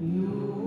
You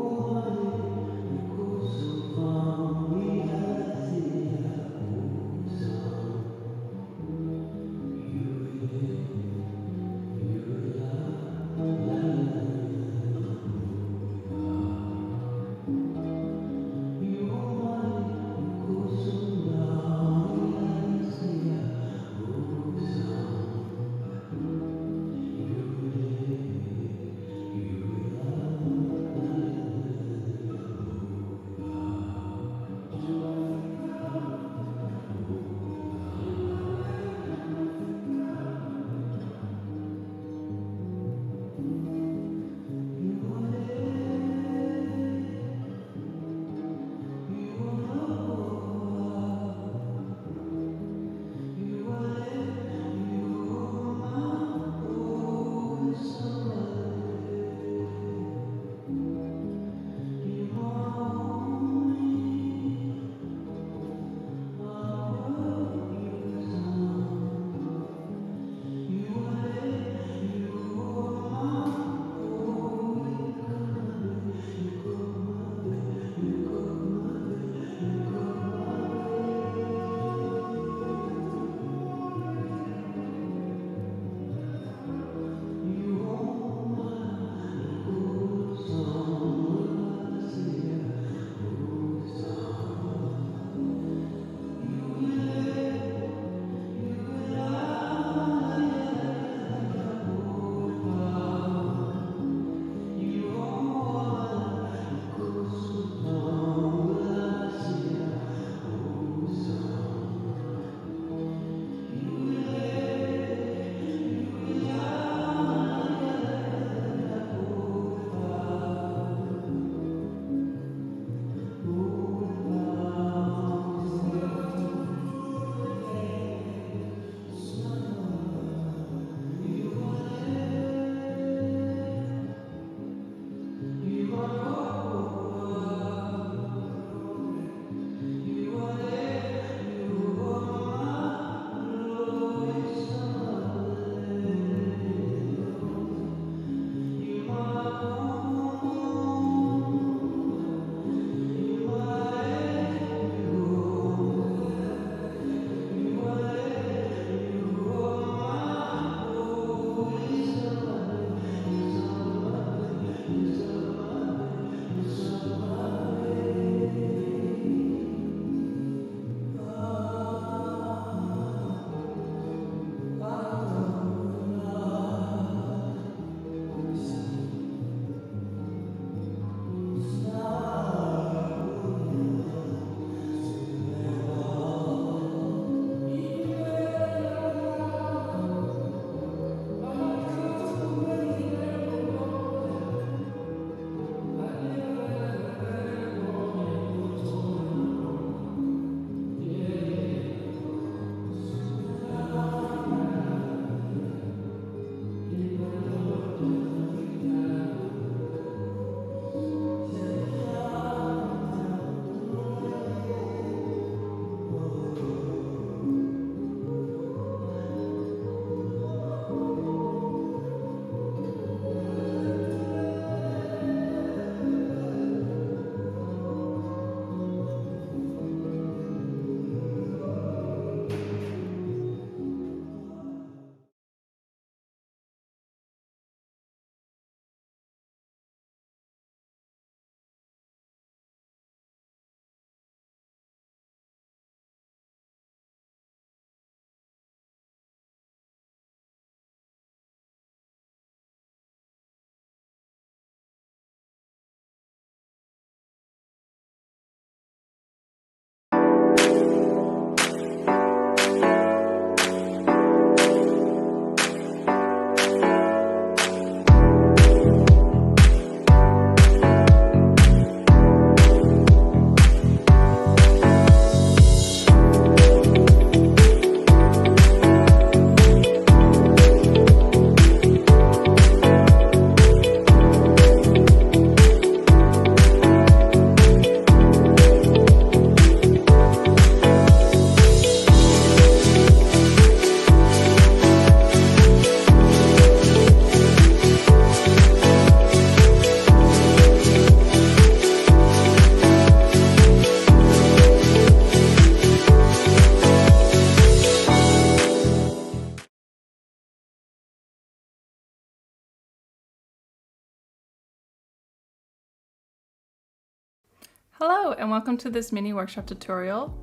Hello and welcome to this mini workshop tutorial.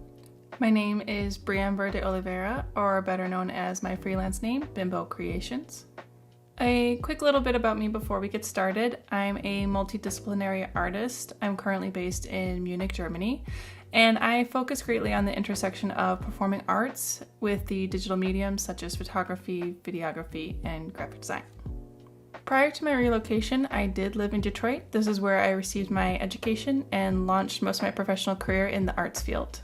My name is Breeann Birr de Oliveira, or better known as my freelance name, BMBO Creations. A quick little bit about me before we get started. I'm a multidisciplinary artist. I'm currently based in Munich, Germany, and I focus greatly on the intersection of performing arts with the digital mediums such as photography, videography, and graphic design. Prior to my relocation, I did live in Detroit. This is where I received my education and launched most of my professional career in the arts field.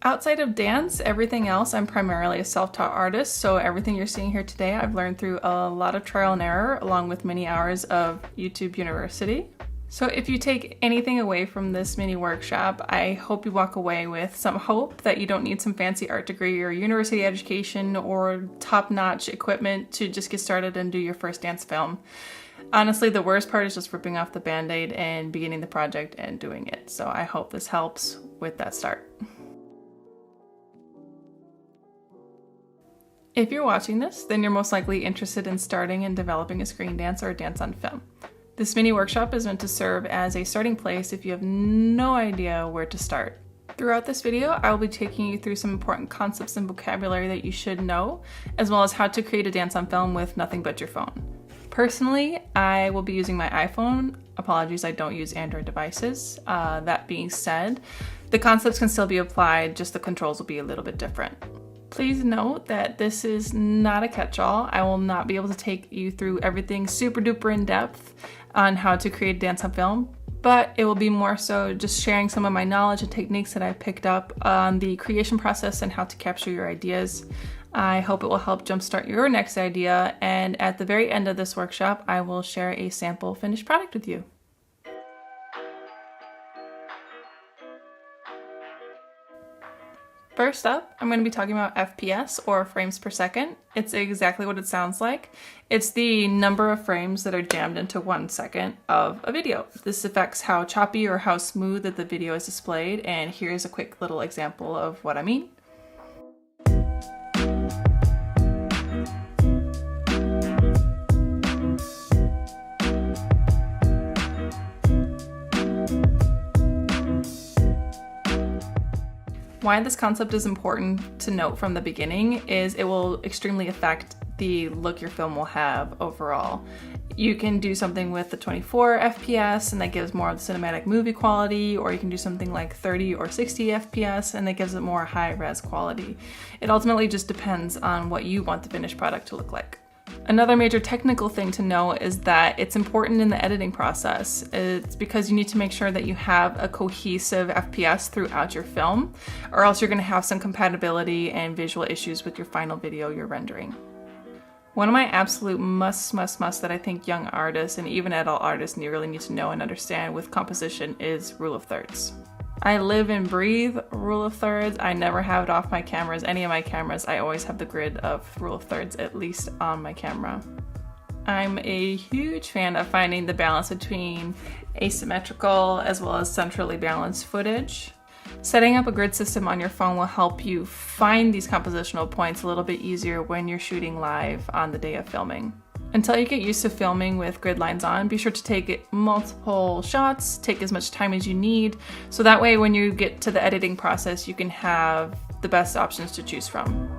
Outside of dance, everything else, I'm primarily a self-taught artist, so everything you're seeing here today I've learned through a lot of trial and error along with many hours of YouTube University. So if you take anything away from this mini workshop, I hope you walk away with some hope that you don't need some fancy art degree or university education or top-notch equipment to just get started and do your first dance film. Honestly, the worst part is just ripping off the band-aid and beginning the project and doing it. So I hope this helps with that start. If you're watching this, then you're most likely interested in starting and developing a screen dance or a dance on film. This mini workshop is meant to serve as a starting place if you have no idea where to start. Throughout this video, I will be taking you through some important concepts and vocabulary that you should know, as well as how to create a dance on film with nothing but your phone. Personally, I will be using my iPhone. Apologies, I don't use Android devices. That being said, the concepts can still be applied, just the controls will be a little bit different. Please note that this is not a catch-all. I will not be able to take you through everything super duper in depth on how to create a dance on film, but it will be more so just sharing some of my knowledge and techniques that I've picked up on the creation process and how to capture your ideas. I hope it will help jumpstart your next idea, and at the very end of this workshop, I will share a sample finished product with you. First up, I'm going to be talking about FPS, or frames per second. It's exactly what it sounds like. It's the number of frames that are jammed into 1 second of a video. This affects how choppy or how smooth that the video is displayed, and here's a quick little example of what I mean. Why this concept is important to note from the beginning is it will extremely affect the look your film will have overall. You can do something with the 24 FPS and that gives more of the cinematic movie quality, or you can do something like 30 or 60 FPS and that gives it more high-res quality. It ultimately just depends on what you want the finished product to look like. Another major technical thing to know is that it's important in the editing process. It's because you need to make sure that you have a cohesive FPS throughout your film, or else you're going to have some compatibility and visual issues with your final video you're rendering. One of my absolute must that I think young artists and even adult artists really need to know and understand with composition is rule of thirds. I live and breathe rule of thirds. I never have it off my cameras. Any of my cameras, I always have the grid of rule of thirds at least on my camera. I'm a huge fan of finding the balance between asymmetrical as well as centrally balanced footage. Setting up a grid system on your phone will help you find these compositional points a little bit easier when you're shooting live on the day of filming. Until you get used to filming with grid lines on, be sure to take multiple shots, take as much time as you need, so that way when you get to the editing process, you can have the best options to choose from.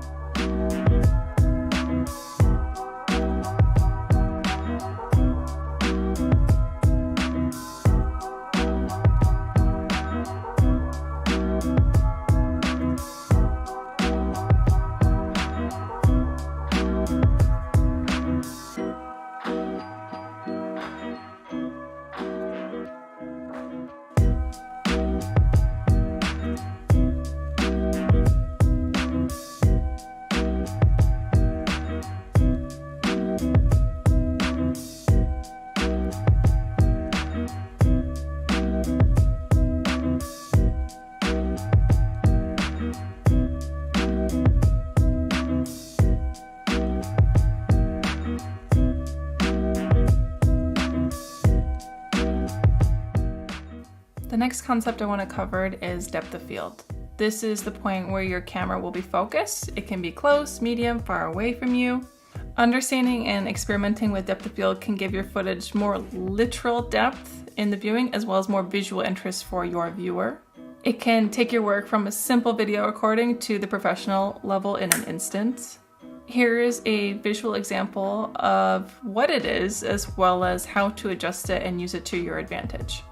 The next concept I want to cover is depth of field. This is the point where your camera will be focused. It can be close, medium, far away from you. Understanding and experimenting with depth of field can give your footage more literal depth in the viewing, as well as more visual interest for your viewer. It can take your work from a simple video recording to the professional level in an instant. Here is a visual example of what it is, as well as how to adjust it and use it to your advantage.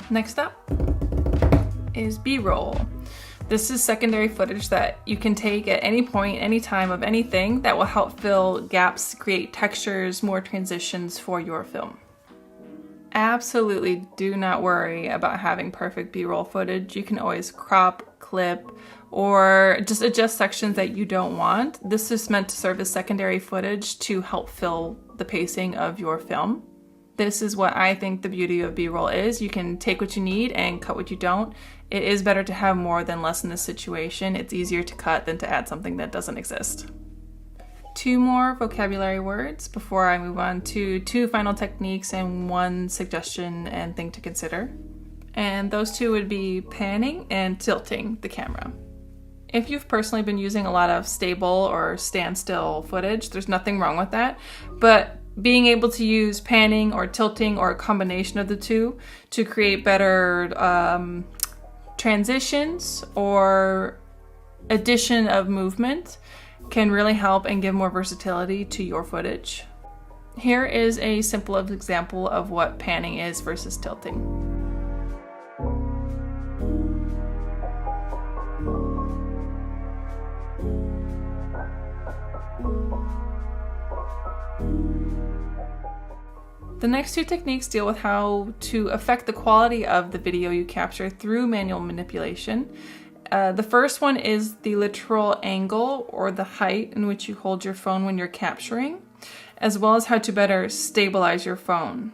Next up is B-roll. This is secondary footage that you can take at any point, any time of anything that will help fill gaps, create textures, more transitions for your film. Absolutely do not worry about having perfect B-roll footage. You can always crop, clip, or just adjust sections that you don't want. This is meant to serve as secondary footage to help fill the pacing of your film. This is what I think the beauty of B-roll is. You can take what you need and cut what you don't. It is better to have more than less in this situation. It's easier to cut than to add something that doesn't exist. 2 more vocabulary words before I move on to 2 final techniques and 1 suggestion and thing to consider. And those 2 would be panning and tilting the camera. If you've personally been using a lot of stable or standstill footage, there's nothing wrong with that. But being able to use panning or tilting or a combination of the 2 to create better transitions or addition of movement can really help and give more versatility to your footage. Here is a simple example of what panning is versus tilting. The next 2 techniques deal with how to affect the quality of the video you capture through manual manipulation. The first one is the literal angle or the height in which you hold your phone when you're capturing, as well as how to better stabilize your phone.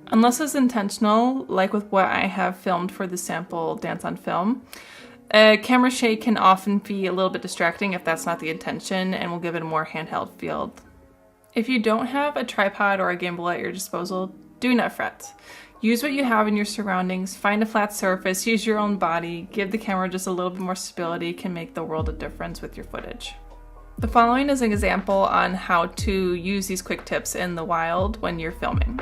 Unless it's intentional, like with what I have filmed for the sample Dance on Film, camera shake can often be a little bit distracting if that's not the intention and will give it a more handheld feel. If you don't have a tripod or a gimbal at your disposal, do not fret. Use what you have in your surroundings, find a flat surface, use your own body, give the camera just a little bit more stability can make the world of difference with your footage. The following is an example on how to use these quick tips in the wild when you're filming.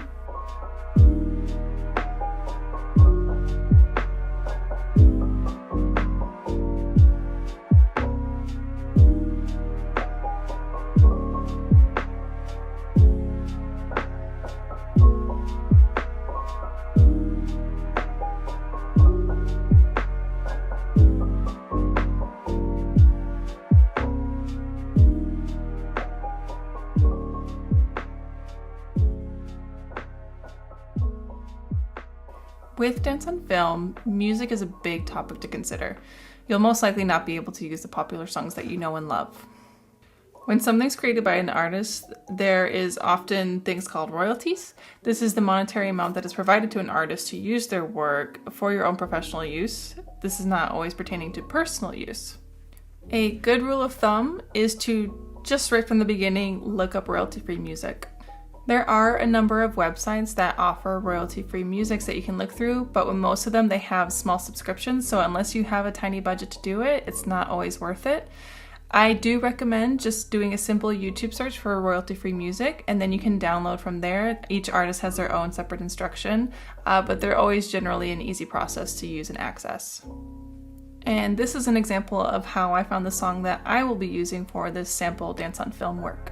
With Dance on Film, music is a big topic to consider. You'll most likely not be able to use the popular songs that you know and love. When something's created by an artist, there is often things called royalties. This is the monetary amount that is provided to an artist to use their work for your own professional use. This is not always pertaining to personal use. A good rule of thumb is to just right from the beginning look up royalty-free music. There are a number of websites that offer royalty-free music that you can look through, but with most of them they have small subscriptions, so unless you have a tiny budget to do it, it's not always worth it. I do recommend just doing a simple YouTube search for royalty-free music, and then you can download from there. Each artist has their own separate instruction, but they're always generally an easy process to use and access. And this is an example of how I found the song that I will be using for this sample Dance on Film work.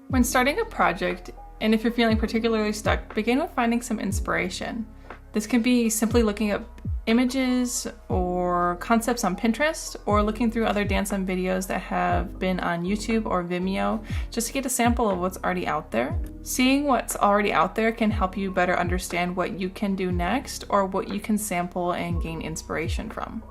When starting a project, and if you're feeling particularly stuck, begin with finding some inspiration. This can be simply looking up images or concepts on Pinterest, or looking through other dance-on videos that have been on YouTube or Vimeo, just to get a sample of what's already out there. Seeing what's already out there can help you better understand what you can do next, or what you can sample and gain inspiration from.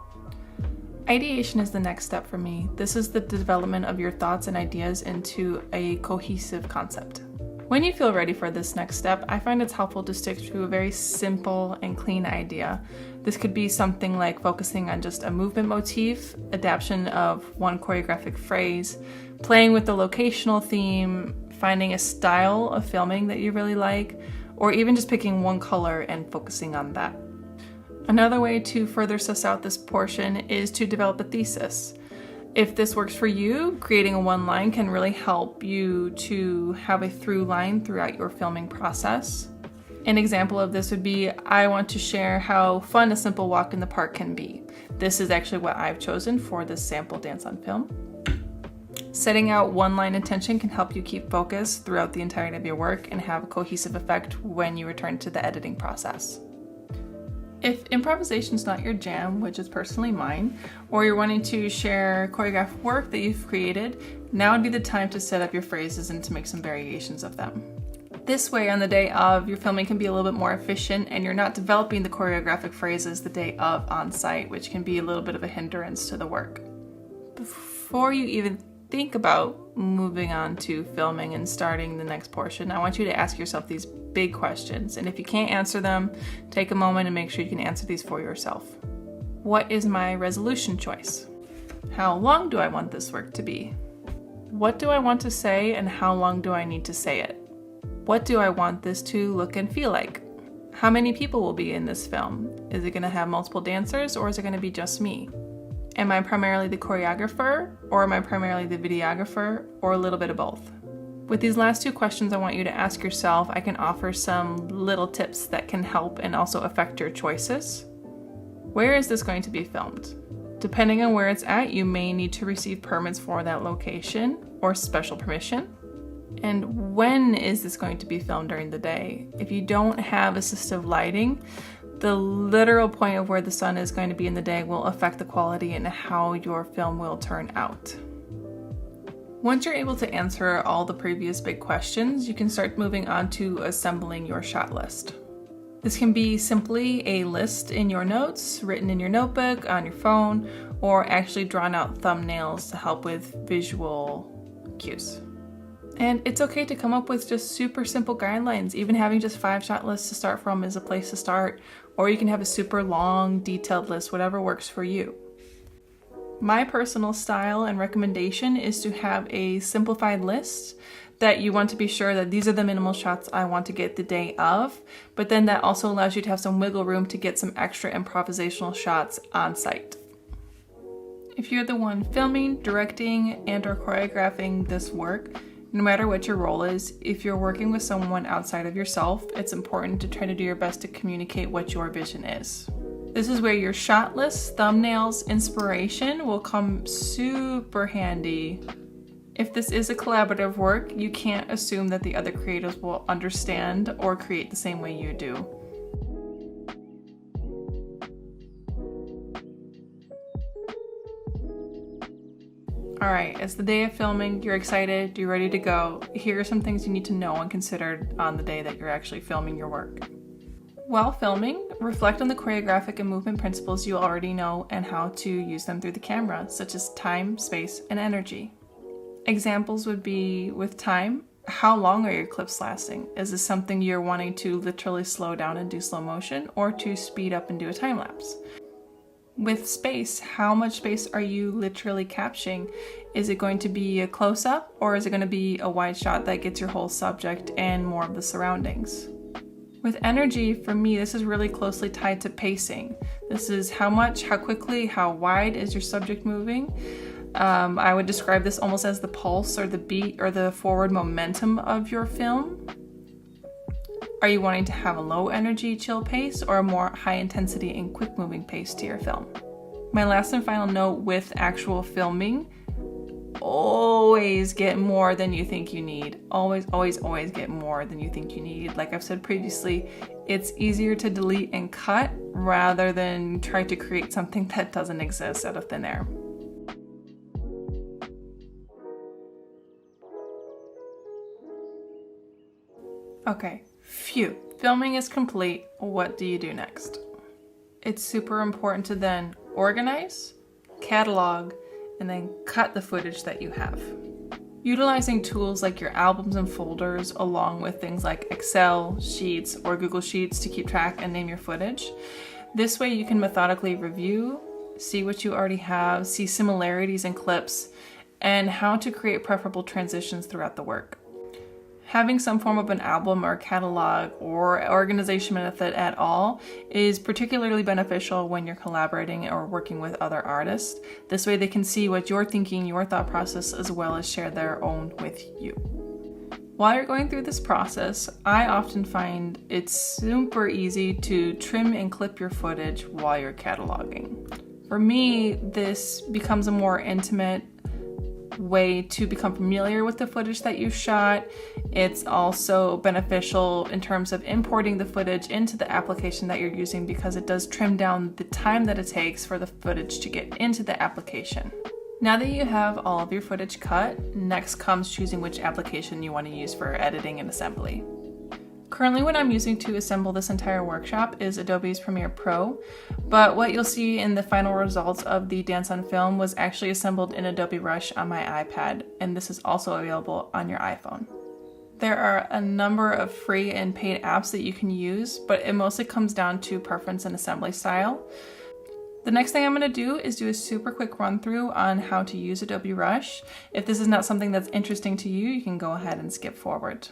Ideation is the next step for me. This is the development of your thoughts and ideas into a cohesive concept. When you feel ready for this next step, I find it's helpful to stick to a very simple and clean idea. This could be something like focusing on just a movement motif, adaptation of one choreographic phrase, playing with the locational theme, finding a style of filming that you really like, or even just picking one color and focusing on that. Another way to further suss out this portion is to develop a thesis. If this works for you, creating a one line can really help you to have a through line throughout your filming process. An example of this would be, I want to share how fun a simple walk in the park can be. This is actually what I've chosen for this sample dance on film. Setting out one line intention can help you keep focus throughout the entirety of your work and have a cohesive effect when you return to the editing process. If improvisation's not your jam, which is personally mine, or you're wanting to share choreographed work that you've created, now would be the time to set up your phrases and to make some variations of them. This way, on the day of, your filming can be a little bit more efficient and you're not developing the choreographic phrases the day of on site, which can be a little bit of a hindrance to the work. Before you even think about moving on to filming and starting the next portion, I want you to ask yourself these big questions, and if you can't answer them, take a moment and make sure you can answer these for yourself. What is my resolution choice? How long do I want this work to be? What do I want to say, and how long do I need to say it? What do I want this to look and feel like? How many people will be in this film? Is it going to have multiple dancers, or is it going to be just me? Am I primarily the choreographer, or am I primarily the videographer, or a little bit of both? With these last two questions I want you to ask yourself, I can offer some little tips that can help and also affect your choices. Where is this going to be filmed? Depending on where it's at, you may need to receive permits for that location or special permission. And when is this going to be filmed during the day? If you don't have assistive lighting, the literal point of where the sun is going to be in the day will affect the quality and how your film will turn out. Once you're able to answer all the previous big questions, you can start moving on to assembling your shot list. This can be simply a list in your notes, written in your notebook, on your phone, or actually drawn out thumbnails to help with visual cues. And it's okay to come up with just super simple guidelines. Even having just 5 shot lists to start from is a place to start, or you can have a super long, detailed list, whatever works for you. My personal style and recommendation is to have a simplified list that you want to be sure that these are the minimal shots I want to get the day of, but then that also allows you to have some wiggle room to get some extra improvisational shots on site. If you're the one filming, directing, and or choreographing this work, no matter what your role is, if you're working with someone outside of yourself, it's important to try to do your best to communicate what your vision is. This is where your shot lists, thumbnails, inspiration will come super handy. If this is a collaborative work, you can't assume that the other creators will understand or create the same way you do. Alright, it's the day of filming, you're excited, you're ready to go. Here are some things you need to know and consider on the day that you're actually filming your work. While filming, reflect on the choreographic and movement principles you already know and how to use them through the camera, such as time, space, and energy. Examples would be, with time, how long are your clips lasting? Is this something you're wanting to literally slow down and do slow motion, or to speed up and do a time lapse? With space, how much space are you literally capturing? Is it going to be a close-up, or is it going to be a wide shot that gets your whole subject and more of the surroundings? With energy, for me, this is really closely tied to pacing. This is how much, how quickly, how wide is your subject moving. I would describe this almost as the pulse or the beat or the forward momentum of your film. Are you wanting to have a low energy, chill pace or a more high intensity and quick moving pace to your film? My last and final note with actual filming: always get more than you think you need. Always, always, always get more than you think you need. Like I've said previously, it's easier to delete and cut rather than try to create something that doesn't exist out of thin air. Okay, phew. Filming is complete. What do you do next? It's super important to then organize, catalog, and then cut the footage that you have. Utilizing tools like your albums and folders, along with things like Excel, Sheets, or Google Sheets to keep track and name your footage. This way you can methodically review, see what you already have, see similarities in clips, and how to create preferable transitions throughout the work. Having some form of an album or catalog or organization method at all is particularly beneficial when you're collaborating or working with other artists. This way they can see what you're thinking, your thought process, as well as share their own with you. While you're going through this process, I often find it's super easy to trim and clip your footage while you're cataloging. For me, this becomes a more intimate way to become familiar with the footage that you've shot. It's also beneficial in terms of importing the footage into the application that you're using because it does trim down the time that it takes for the footage to get into the application. Now that you have all of your footage cut, next comes choosing which application you want to use for editing and assembly. Currently what I'm using to assemble this entire workshop is Adobe's Premiere Pro, but what you'll see in the final results of the Dance on Film was actually assembled in Adobe Rush on my iPad, and this is also available on your iPhone. There are a number of free and paid apps that you can use, but it mostly comes down to preference and assembly style. The next thing I'm going to do is do a super quick run through on how to use Adobe Rush. If this is not something that's interesting to you, you can go ahead and skip forward.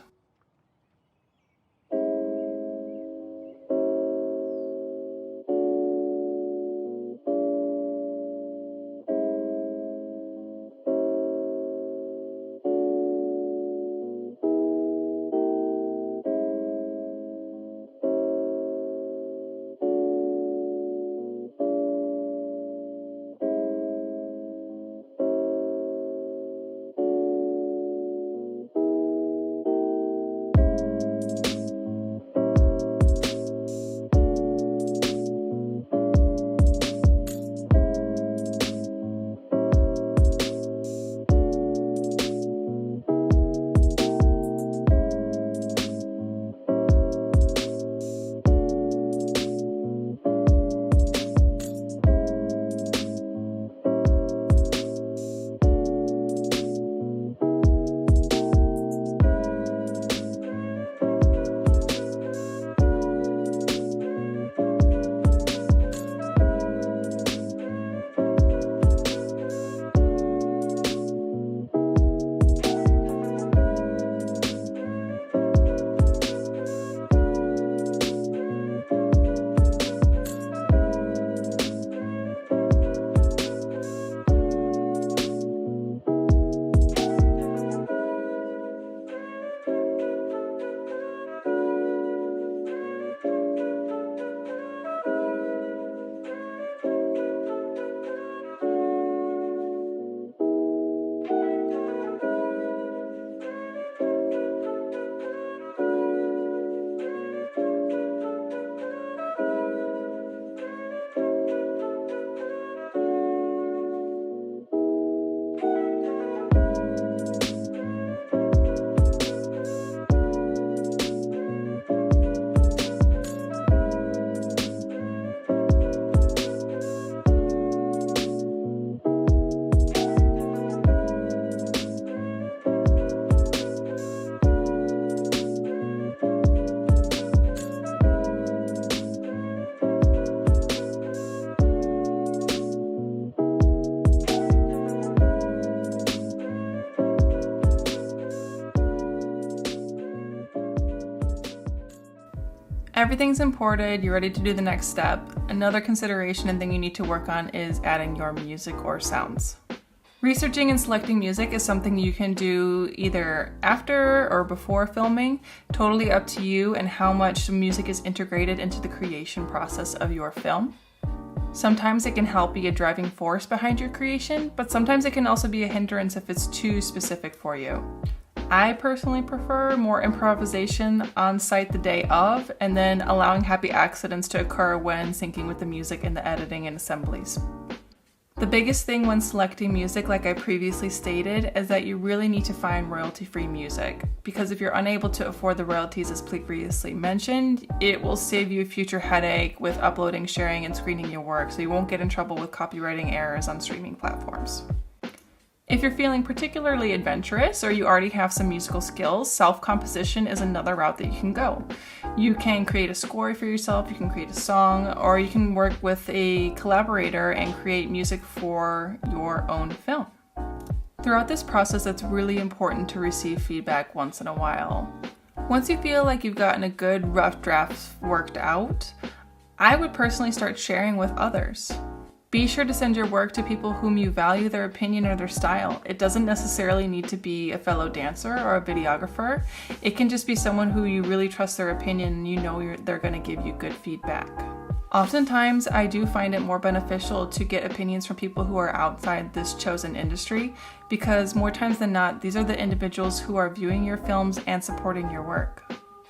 Everything's imported, you're ready to do the next step. Another consideration and thing you need to work on is adding your music or sounds. Researching and selecting music is something you can do either after or before filming, totally up to you and how much music is integrated into the creation process of your film. Sometimes it can help be a driving force behind your creation, but sometimes it can also be a hindrance if it's too specific for you. I personally prefer more improvisation on site the day of, and then allowing happy accidents to occur when syncing with the music in the editing and assemblies. The biggest thing when selecting music, like I previously stated, is that you really need to find royalty-free music, because if you're unable to afford the royalties as previously mentioned, it will save you a future headache with uploading, sharing, and screening your work, so you won't get in trouble with copywriting errors on streaming platforms. If you're feeling particularly adventurous or you already have some musical skills, self-composition is another route that you can go. You can create a score for yourself, you can create a song, or you can work with a collaborator and create music for your own film. Throughout this process, it's really important to receive feedback once in a while. Once you feel like you've gotten a good rough draft worked out, I would personally start sharing with others. Be sure to send your work to people whom you value their opinion or their style. It doesn't necessarily need to be a fellow dancer or a videographer. It can just be someone who you really trust their opinion and you know they're going to give you good feedback. Oftentimes, I do find it more beneficial to get opinions from people who are outside this chosen industry, because more times than not, these are the individuals who are viewing your films and supporting your work.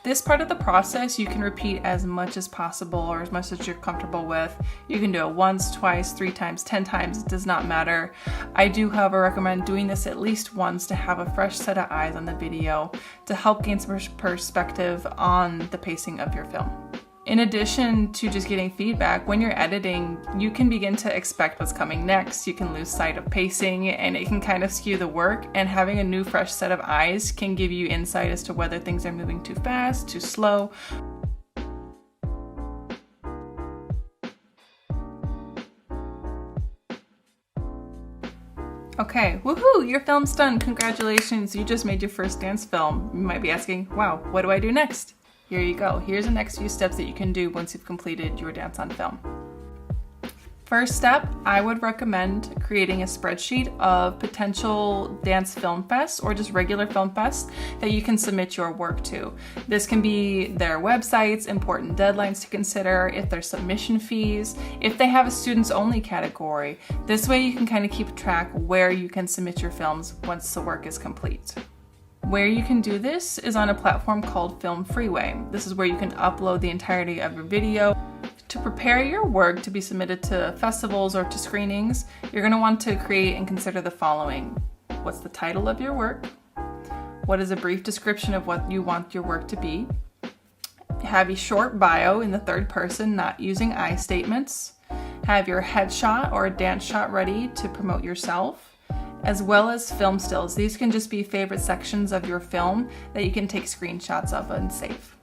This part of the process you can repeat as much as possible or as much as you're comfortable with. You can do it once, twice, 3 times, 10 times, it does not matter. I do, however, recommend doing this at least once to have a fresh set of eyes on the video to help gain some perspective on the pacing of your film. In addition to just getting feedback, when you're editing, you can begin to expect what's coming next. You can lose sight of pacing and it can kind of skew the work, and having a new fresh set of eyes can give you insight as to whether things are moving too fast, too slow. Okay, woohoo, your film's done. Congratulations, you just made your first dance film. You might be asking, wow, what do I do next? Here you go. Here's the next few steps that you can do once you've completed your dance on film. First step, I would recommend creating a spreadsheet of potential dance film fests or just regular film fests that you can submit your work to. This can be their websites, important deadlines to consider, if there's submission fees, if they have a students only category. This way you can kind of keep track where you can submit your films once the work is complete. Where you can do this is on a platform called Film Freeway. This is where you can upload the entirety of your video. To prepare your work to be submitted to festivals or to screenings, you're going to want to create and consider the following. What's the title of your work? What is a brief description of what you want your work to be? Have a short bio in the third person, not using I statements. Have your headshot or a dance shot ready to promote yourself, as well as film stills. These can just be favorite sections of your film that you can take screenshots of and save.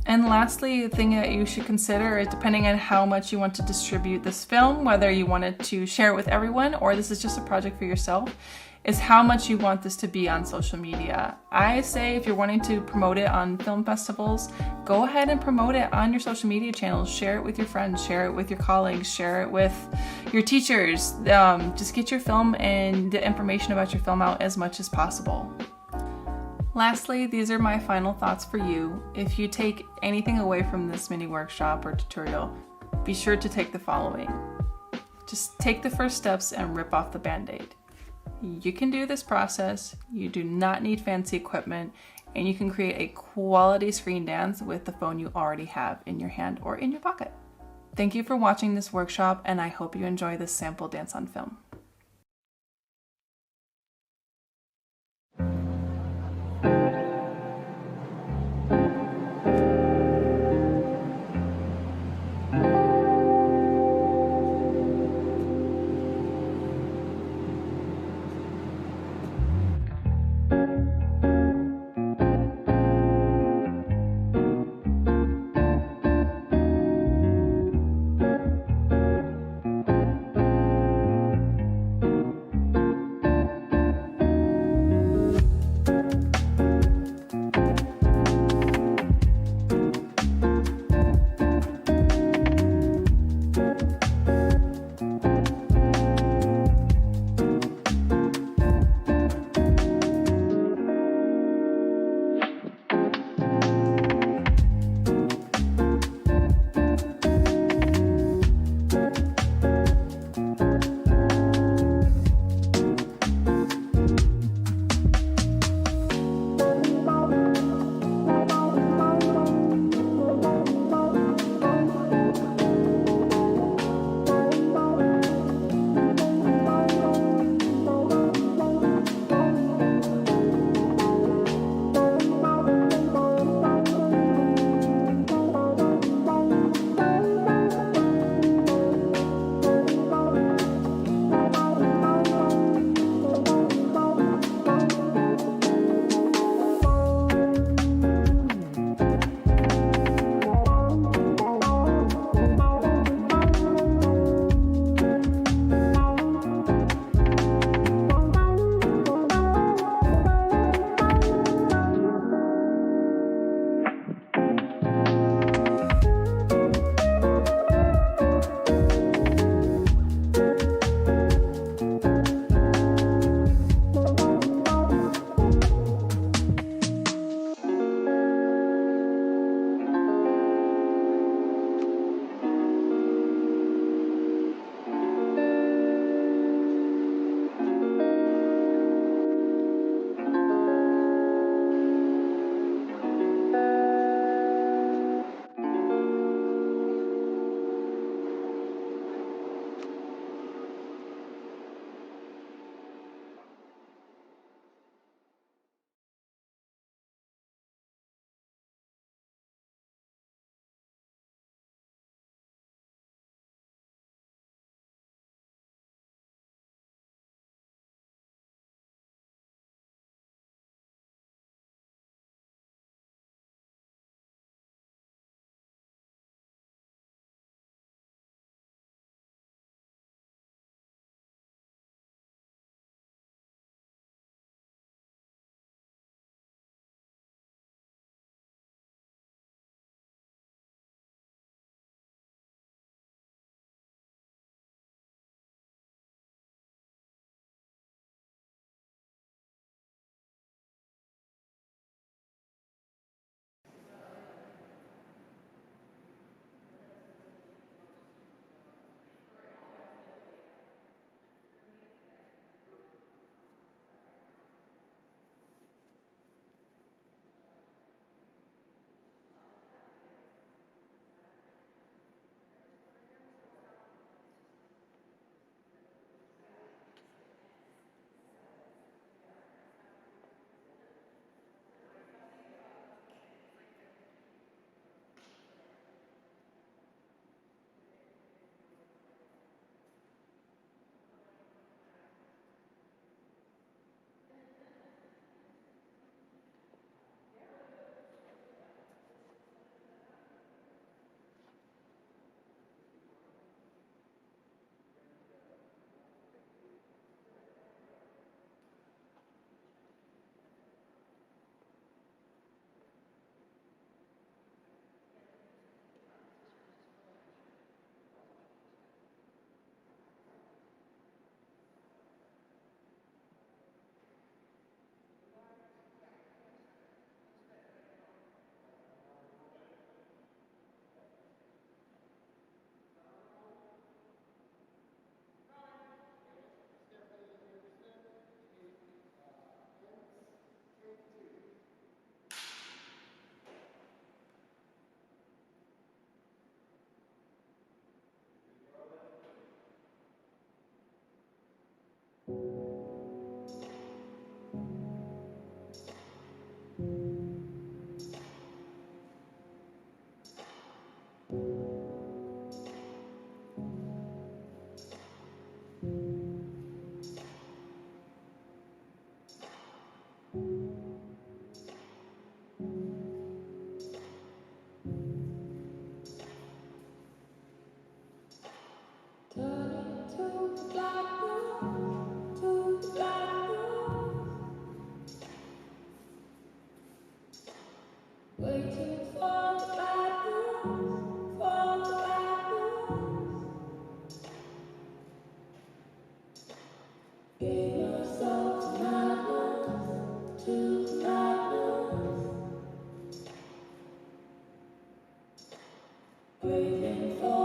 And lastly, the thing that you should consider is, depending on how much you want to distribute this film, whether you wanted to share it with everyone or this is just a project for yourself, is how much you want this to be on social media. I say if you're wanting to promote it on film festivals, go ahead and promote it on your social media channels. Share it with your friends, share it with your colleagues, share it with your teachers. Just get your film and the information about your film out as much as possible. Lastly, these are my final thoughts for you. If you take anything away from this mini workshop or tutorial, be sure to take the following. Just take the first steps and rip off the Band-Aid. You can do this process, you do not need fancy equipment, and you can create a quality screen dance with the phone you already have in your hand or in your pocket. Thank you for watching this workshop, and I hope you enjoy this sample dance on film. Waiting for the bad news, for the bad news. Gave myself to madness, to madness. Waiting for